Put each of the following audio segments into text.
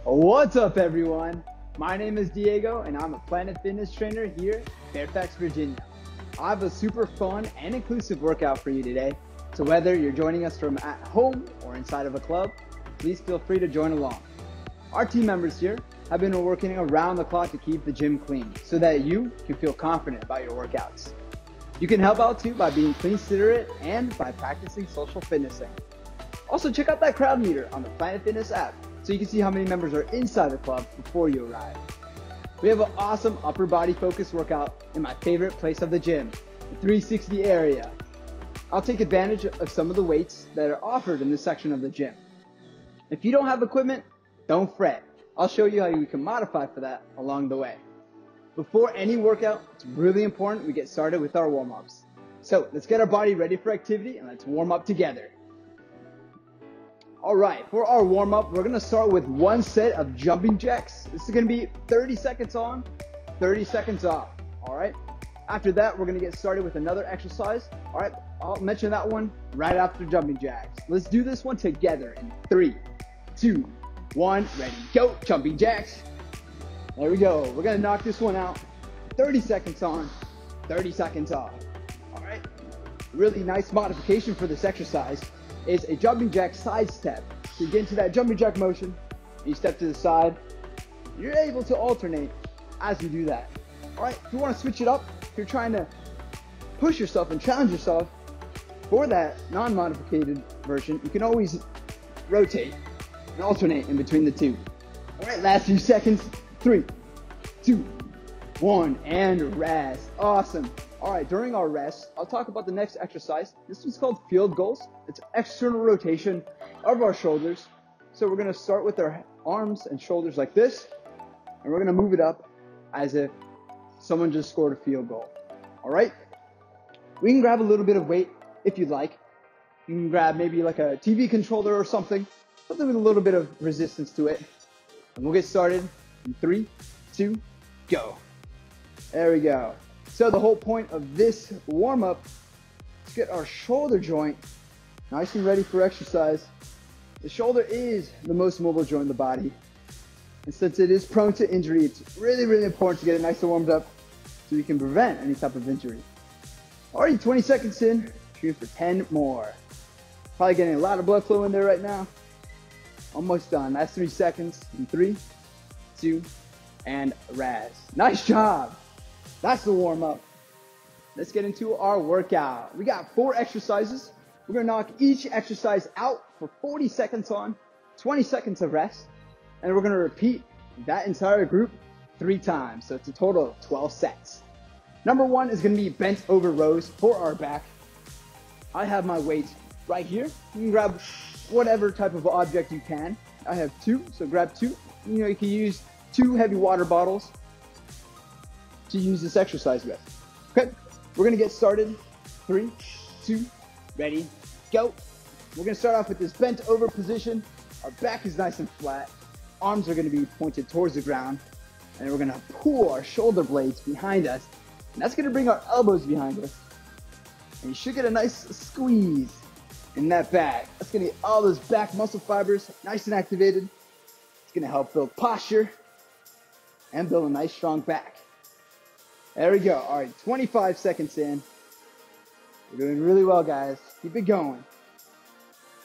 What's up, everyone? My name is Diego, and I'm a Planet Fitness trainer here in Fairfax, Virginia. I have a super fun and inclusive workout for you today. So whether you're joining us from at home or inside of a club, please feel free to join along. Our team members here have been working around the clock to keep the gym clean so that you can feel confident about your workouts. You can help out too by being clean considerate and by practicing social fitnessing. Also, check out that crowd meter on the Planet Fitness app so you can see how many members are inside the club before you arrive. We have an awesome upper body focused workout in my favorite place of the gym, the 360 area. I'll take advantage of some of the weights that are offered in this section of the gym. If you don't have equipment, don't fret. I'll show you how you can modify for that along the way. Before any workout, it's really important we get started with our warm-ups. So let's get our body ready for activity and let's warm up together. All right, for our warm-up, we're gonna start with one set of jumping jacks. This is gonna be 30 seconds on, 30 seconds off, all right? After that, we're gonna get started with another exercise. All right, I'll mention that one right after jumping jacks. Let's do this one together in 3, 2, 1, ready, go, jumping jacks. There we go, we're gonna knock this one out. 30 seconds on, 30 seconds off, all right? Really nice modification for this exercise is a jumping jack side step. So you get into that jumping jack motion, you step to the side, you're able to alternate as you do that. All right, if you wanna switch it up, if you're trying to push yourself and challenge yourself for that non-modified version, you can always rotate and alternate in between the two. All right, last few seconds, 3, 2, 1, and rest, awesome. All right, during our rest, I'll talk about the next exercise. This one's called field goals. It's external rotation of our shoulders. So we're gonna start with our arms and shoulders like this, and we're gonna move it up as if someone just scored a field goal. All right? We can grab a little bit of weight if you'd like. You can grab maybe like a TV controller or something with a little bit of resistance to it. And we'll get started in 3, 2, go. There we go. So the whole point of this warm-up is to get our shoulder joint nice and ready for exercise. The shoulder is the most mobile joint in the body. And since it is prone to injury, it's really, really important to get it nice and warmed up so you can prevent any type of injury. Already 20 seconds in, shoot for 10 more. Probably getting a lot of blood flow in there right now. Almost done, last 3 seconds in 3, 2, and rest. Nice job. That's the warm-up. Let's get into our workout. We got 4 exercises. We're gonna knock each exercise out for 40 seconds on, 20 seconds of rest, and we're gonna repeat that entire group 3 times. So it's a total of 12 sets. Number 1 is gonna be bent over rows for our back. I have my weights right here. You can grab whatever type of object you can. I have 2, so grab 2. You can use 2 heavy water bottles to use this exercise with. Okay, we're gonna get started. 3, 2, ready, go. We're gonna start off with this bent over position. Our back is nice and flat. Arms are gonna be pointed towards the ground. And we're gonna pull our shoulder blades behind us. And that's gonna bring our elbows behind us. And you should get a nice squeeze in that back. That's gonna get all those back muscle fibers nice and activated. It's gonna help build posture and build a nice strong back. There we go. All right, 25 seconds in. We're doing really well, guys. Keep it going.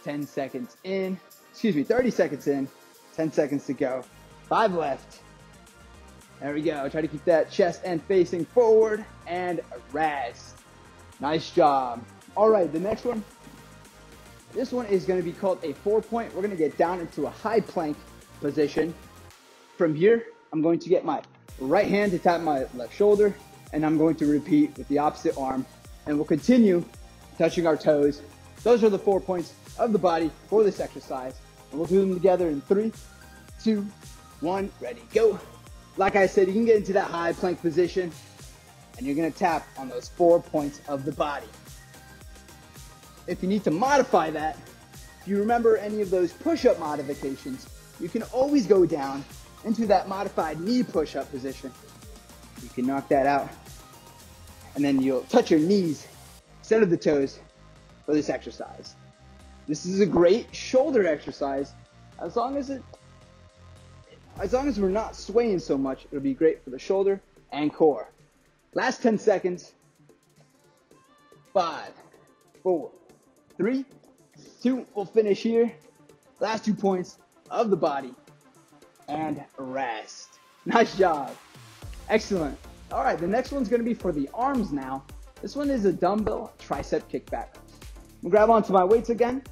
10 seconds in. 30 seconds in. 10 seconds to go. 5 left. There we go. Try to keep that chest end facing forward and rest. Nice job. All right, the next one. This one is going to be called a 4-point. We're going to get down into a high plank position. From here, I'm going to get my right hand to tap my left shoulder, and I'm going to repeat with the opposite arm, and we'll continue touching our toes. Those are the 4 points of the body for this exercise, and we'll do them together in 3, 2, 1, ready, go. Like I said, you can get into that high plank position, and you're gonna tap on those 4 points of the body. If you need to modify that, if you remember any of those push-up modifications, you can always go down into that modified knee push-up position. You can knock that out, and then you'll touch your knees instead of the toes for this exercise. This is a great shoulder exercise as long as it As long as we're not swaying so much, it'll be great for the shoulder and core. Last 10 seconds. 5, 4, 3, 2. We'll finish here. Last 2 points of the body. And rest. Nice job. Excellent. All right, the next one's going to be for the arms now. This one is a dumbbell tricep kickback. I'm going to grab onto my weights again.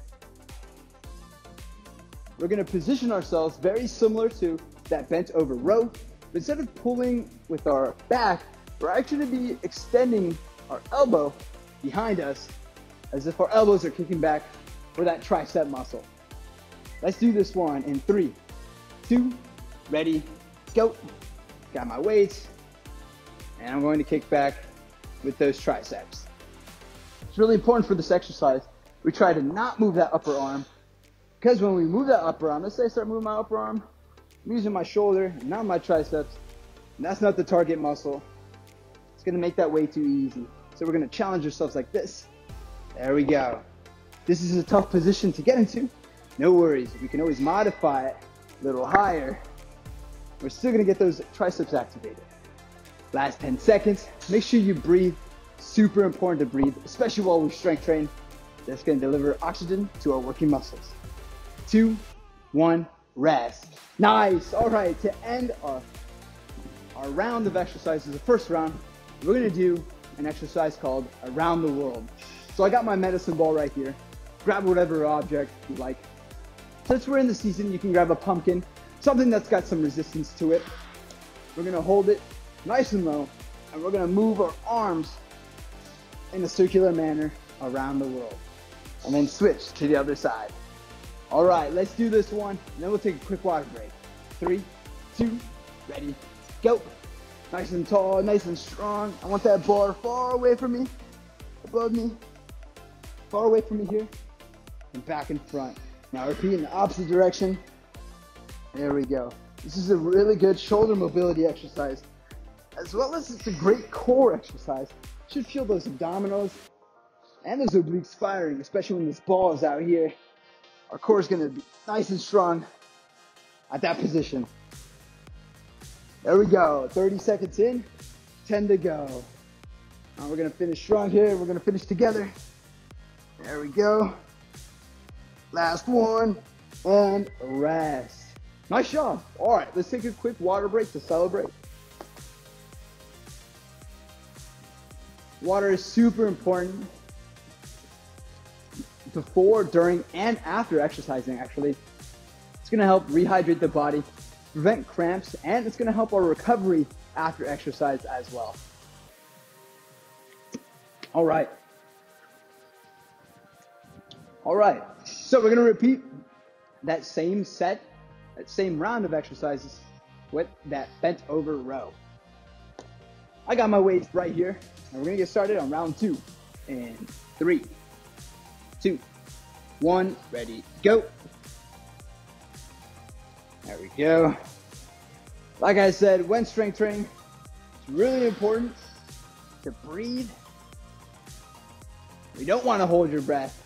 We're going to position ourselves very similar to that bent over row. But instead of pulling with our back, we're actually going to be extending our elbow behind us as if our elbows are kicking back for that tricep muscle. Let's do this one in 3, 2, ready, go. Got my weights, and I'm going to kick back with those triceps. It's really important for this exercise. We try to not move that upper arm, because when we move that upper arm, let's say I start moving my upper arm, I'm using my shoulder, not my triceps, and that's not the target muscle. It's gonna make that way too easy. So we're gonna challenge ourselves like this. There we go. This is a tough position to get into. No worries, we can always modify it a little higher. We're still gonna get those triceps activated. Last 10 seconds, make sure you breathe. Super important to breathe, especially while we strength train. That's gonna deliver oxygen to our working muscles. 2, 1, rest. Nice, all right, to end our round of exercises, the first round, we're gonna do an exercise called Around the World. So I got my medicine ball right here. Grab whatever object you like. Since we're in the season, you can grab a pumpkin, something that's got some resistance to it. We're gonna hold it nice and low, and we're gonna move our arms in a circular manner around the world. And then switch to the other side. All right, let's do this one, and then we'll take a quick water break. 3, 2, ready, go. Nice and tall, nice and strong. I want that bar far away from me, above me, far away from me here, and back in front. Now repeat in the opposite direction. There we go. This is a really good shoulder mobility exercise, as well as it's a great core exercise. You should feel those abdominals and those obliques firing, especially when this ball is out here. Our core is gonna be nice and strong at that position. There we go, 30 seconds in, 10 to go. Now we're gonna finish strong here, we're gonna finish together. There we go. Last one, and rest. Nice job. All right, let's take a quick water break to celebrate. Water is super important before, during, and after exercising, actually. It's gonna help rehydrate the body, prevent cramps, and it's gonna help our recovery after exercise as well. All right. All right, so we're gonna repeat that same set, that same round of exercises with that bent over row. I got my weights right here, and we're gonna get started on round 2 in 3, 2, 1, ready, go. There we go. Like I said, when strength training, it's really important to breathe. We don't want to hold your breath.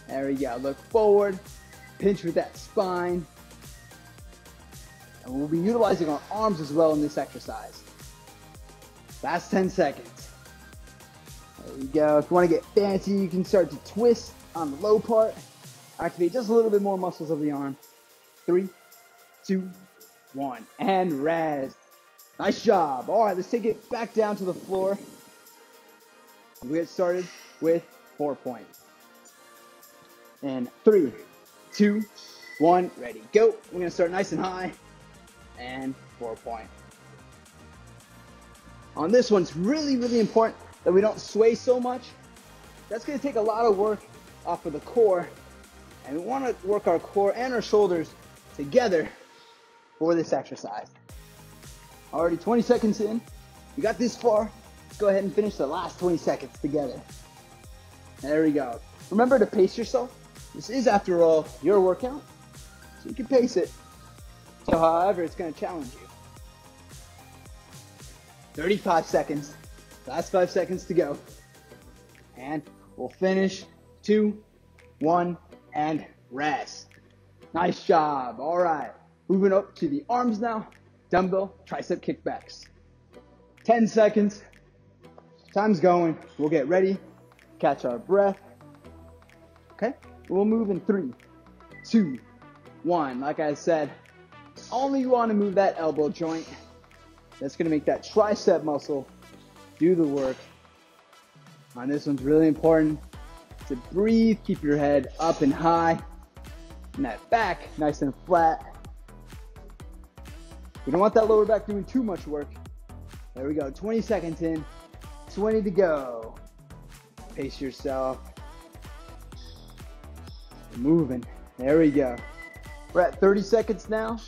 There we go. Look forward, pinch with that spine. And we'll be utilizing our arms as well in this exercise. Last 10 seconds. There we go. If you want to get fancy, you can start to twist on the low part. Activate just a little bit more muscles of the arm. 3, 2, 1, and rest. Nice job. All right, let's take it back down to the floor. We get started with 4 points. And 3, 2, 1, ready, go. We're gonna start nice and high, and 4 point. On this one, it's really, really important that we don't sway so much. That's gonna take a lot of work off of the core, and we wanna work our core and our shoulders together for this exercise. Already 20 seconds in. We got this far. Let's go ahead and finish the last 20 seconds together. There we go. Remember to pace yourself. This is, after all, your workout, so you can pace it. So, however, it's going to challenge you. 35 seconds. Last 5 seconds to go. And we'll finish. 2, 1, and rest. Nice job. All right. Moving up to the arms now. Dumbbell tricep kickbacks. 10 seconds. Time's going. We'll get ready. Catch our breath. Okay? We'll move in 3, 2, 1. Like I said, only want to move that elbow joint. That's going to make that tricep muscle do the work. On this one's really important to breathe. Keep your head up and high. And that back nice and flat. We don't want that lower back doing too much work. There we go. 20 seconds in. 20 to go. Pace yourself. Moving. There we go. We're at 30 seconds now.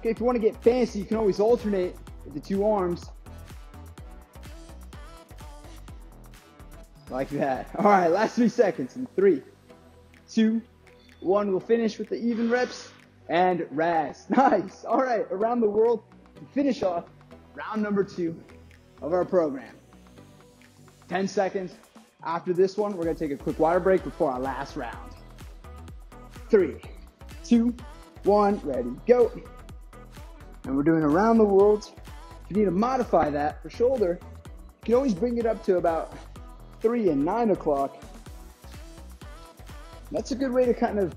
Okay, if you want to get fancy, you can always alternate with the 2 arms. Like that. All right, last 3 seconds. In 3, 2, 1. We'll finish with the even reps and rest. Nice. All right, around the world to finish off round number 2 of our program. 10 seconds. After this one, we're going to take a quick water break before our last round. 3, 2, 1. Ready, go. And we're doing around the world. If you need to modify that for shoulder, you can always bring it up to about 3 and 9 o'clock. That's a good way to kind of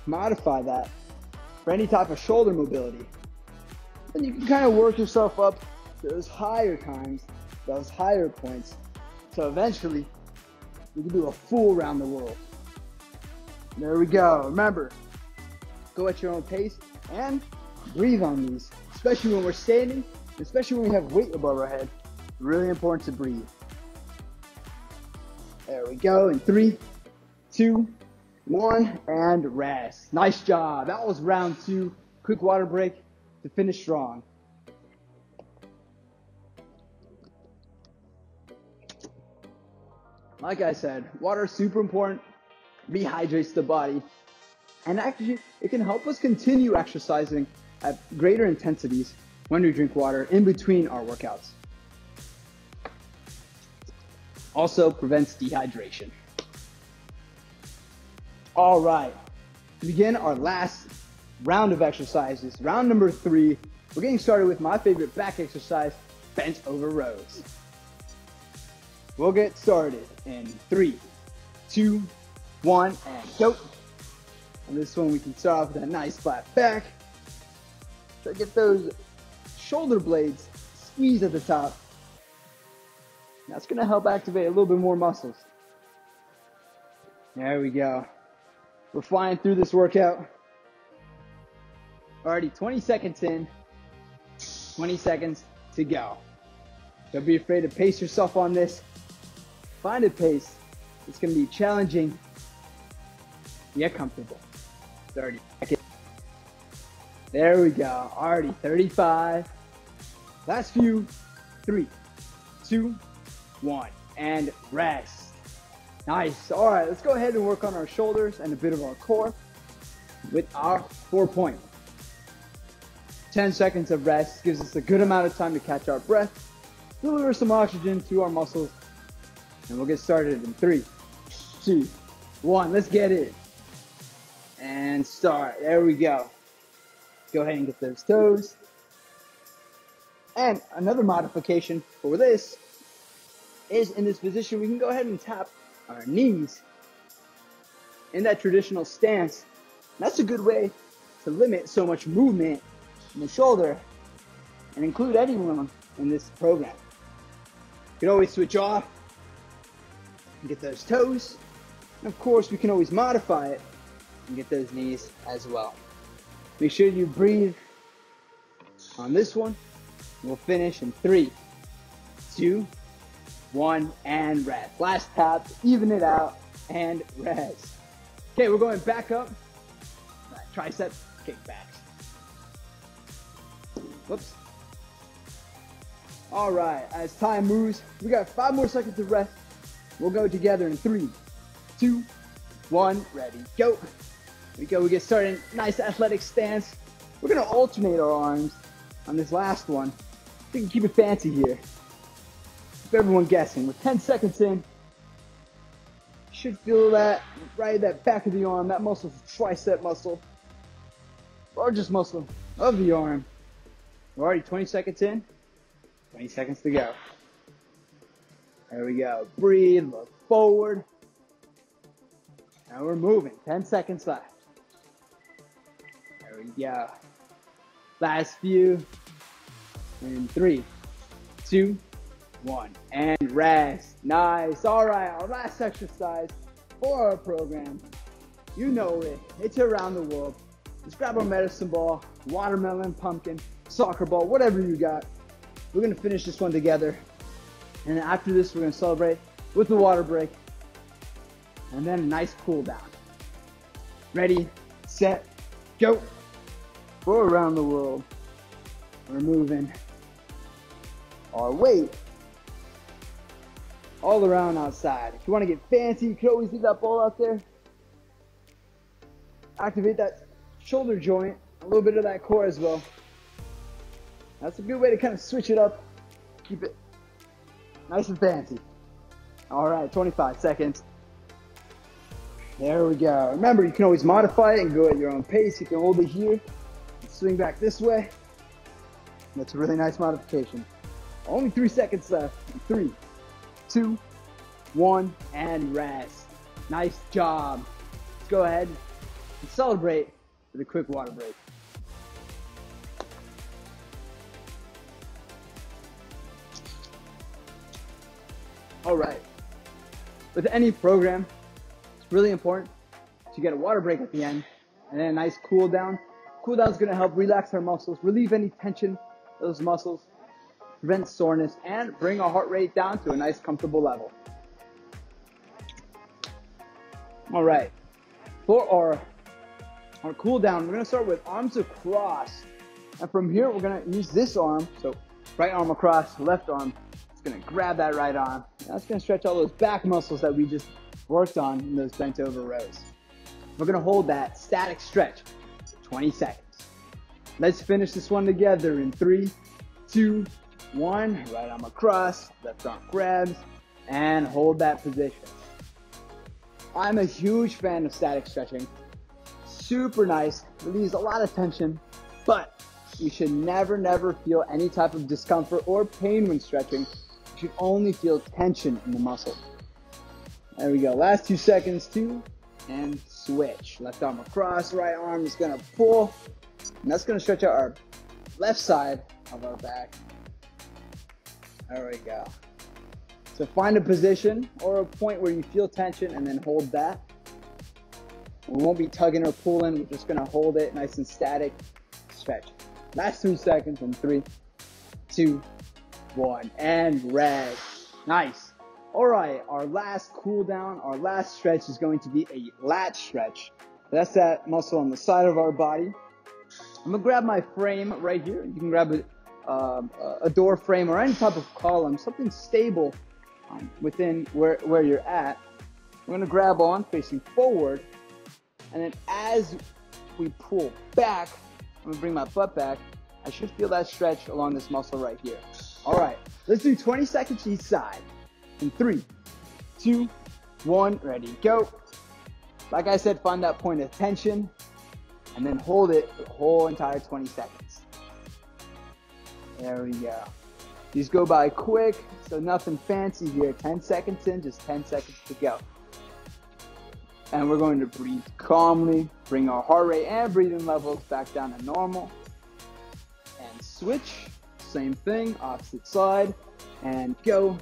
modify that for any type of shoulder mobility. Then you can kind of work yourself up to those higher times, those higher points. So eventually, you can do a full round the world. There we go. Remember, go at your own pace and breathe on these, especially when we're standing, especially when we have weight above our head. Really important to breathe. There we go. In 3, 2, 1, and rest. Nice job. That was round 2. Quick water break to finish strong. Like I said, water is super important. Rehydrates the body. And actually, it can help us continue exercising at greater intensities when we drink water in between our workouts. Also prevents dehydration. All right, to begin our last round of exercises, round number 3, we're getting started with my favorite back exercise, bent over rows. We'll get started in 3, 2, 1, and go. On this one, we can start off with a nice flat back. Try to get those shoulder blades squeezed at the top. That's going to help activate a little bit more muscles. There we go. We're flying through this workout. Already 20 seconds in. 20 seconds to go. Don't be afraid to pace yourself on this. Find a pace. It's going to be challenging yet comfortable. 30 seconds. There we go. Already 35. Last few. 3, 2, 1. And rest. Nice. All right, let's go ahead and work on our shoulders and a bit of our core with our 4-point. 10 seconds of rest gives us a good amount of time to catch our breath, deliver some oxygen to our muscles, and we'll get started in 3, 2, 1. Let's get it. And start. There we go. Go ahead and get those toes. And another modification for this is in this position, we can go ahead and tap our knees in that traditional stance. That's a good way to limit so much movement in the shoulder and include anyone in this program. You can always switch off and get those toes. And of course, we can always modify it and get those knees as well. Make sure you breathe on this one. We'll finish in 3, 2, 1, and rest. Last tap, even it out, and rest. Okay, we're going back up. Tricep kickbacks. Whoops. All right, as time moves, we got 5 more seconds of rest. We'll go together in 3, 2, 1, ready, go. Here we go, we get started. Nice athletic stance. We're gonna alternate our arms on this last one. We can keep it fancy here. Keep everyone guessing. We're 10 seconds in. You should feel that right at that back of the arm. That muscle's a tricep muscle. largest muscle of the arm. We're already 20 seconds in, 20 seconds to go. There we go. Breathe, look forward. And we're moving. 10 seconds left. There we go. Last few. In 3, 2, 1. And rest. Nice. All right, our last exercise for our program. You know it. It's around the world. Let's grab our medicine ball, watermelon, pumpkin, soccer ball, whatever you got. We're going to finish this one together. And then after this, we're going to celebrate with the water break. And then a nice cool down. Ready, set, go. For around the world. We're moving our weight all around outside. If you want to get fancy, you can always leave that ball out there. Activate that shoulder joint, a little bit of that core as well. That's a good way to kind of switch it up. Keep it nice and fancy. All right, 25 seconds. There we go. Remember, you can always modify it and go at your own pace. You can hold it here, swing back this way. That's a really nice modification. Only 3 seconds left. 3, 2, 1, and rest. Nice job. Let's go ahead and celebrate with a quick water break. All right. With any program, it's really important to get a water break at the end and then a nice cool down. Cool down is going to help relax our muscles, relieve any tension of those muscles, prevent soreness, and bring our heart rate down to a nice comfortable level. All right. For our cool down, we're going to start with arms across. And from here, we're going to use this arm. So right arm across, left arm. It's going to grab that right arm. That's going to stretch all those back muscles that we just worked on in those bent over rows. We're going to hold that static stretch for 20 seconds. Let's finish this one together in 3, 2, 1. Right arm across, left arm grabs, and hold that position. I'm a huge fan of static stretching. Super nice, relieves a lot of tension, but you should never feel any type of discomfort or pain when stretching. You should only feel tension in the muscle. There we go. Last 2 seconds, 2, and switch. Left arm across, right arm is gonna pull, and that's gonna stretch out our left side of our back. There we go. So find a position or a point where you feel tension and then hold that. We won't be tugging or pulling. We're just gonna hold it nice and static. Stretch. Last 3 seconds in 3, 2, 1, and rest. Nice. All right, our last cool down, our last stretch is going to be a lat stretch. That's that muscle on the side of our body. I'm gonna grab my frame right here. You can grab a door frame or any type of column, something stable within where you're at. We're gonna grab on facing forward, and then as we pull back, I'm gonna bring my butt back. I should feel that stretch along this muscle right here. All right, let's do 20 seconds each side. In 3, 2, 1, ready, go. Like I said, find that point of tension and then hold it the whole entire 20 seconds. There we go. These go by quick, so nothing fancy here. 10 seconds in, just 10 seconds to go. And we're going to breathe calmly, bring our heart rate and breathing levels back down to normal. And switch, same thing, opposite side, and go.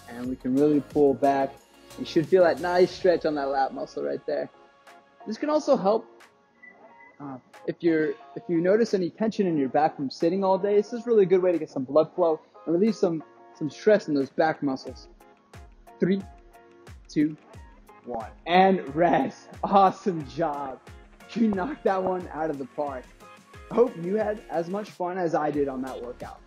And we can really pull back. You should feel that nice stretch on that lat muscle right there. This can also help if you notice any tension in your back from sitting all day. This is really a good way to get some blood flow and relieve some stress in those back muscles. 3, 2, 1, and rest. Awesome job. You knocked that one out of the park. I hope you had as much fun as I did on that workout.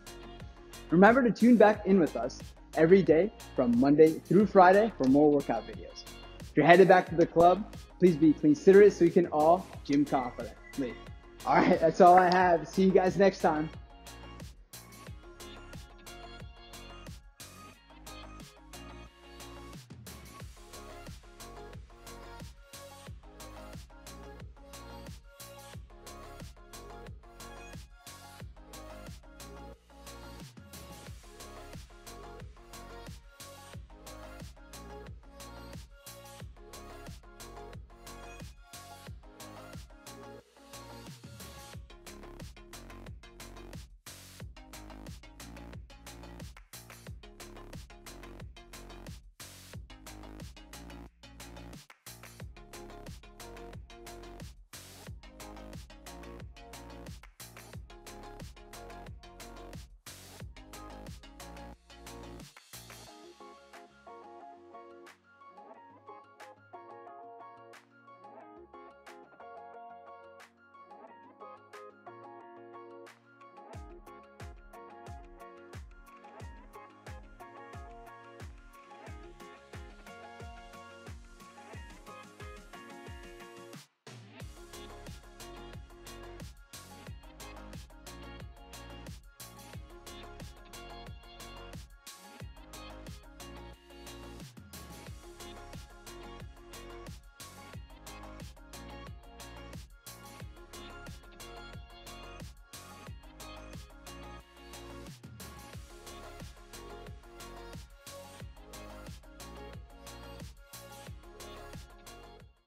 Remember to tune back in with us every day from Monday through Friday for more workout videos. If you're headed back to the club, please be considerate so we can all gym confidently. All right, that's all I have. See you guys next time.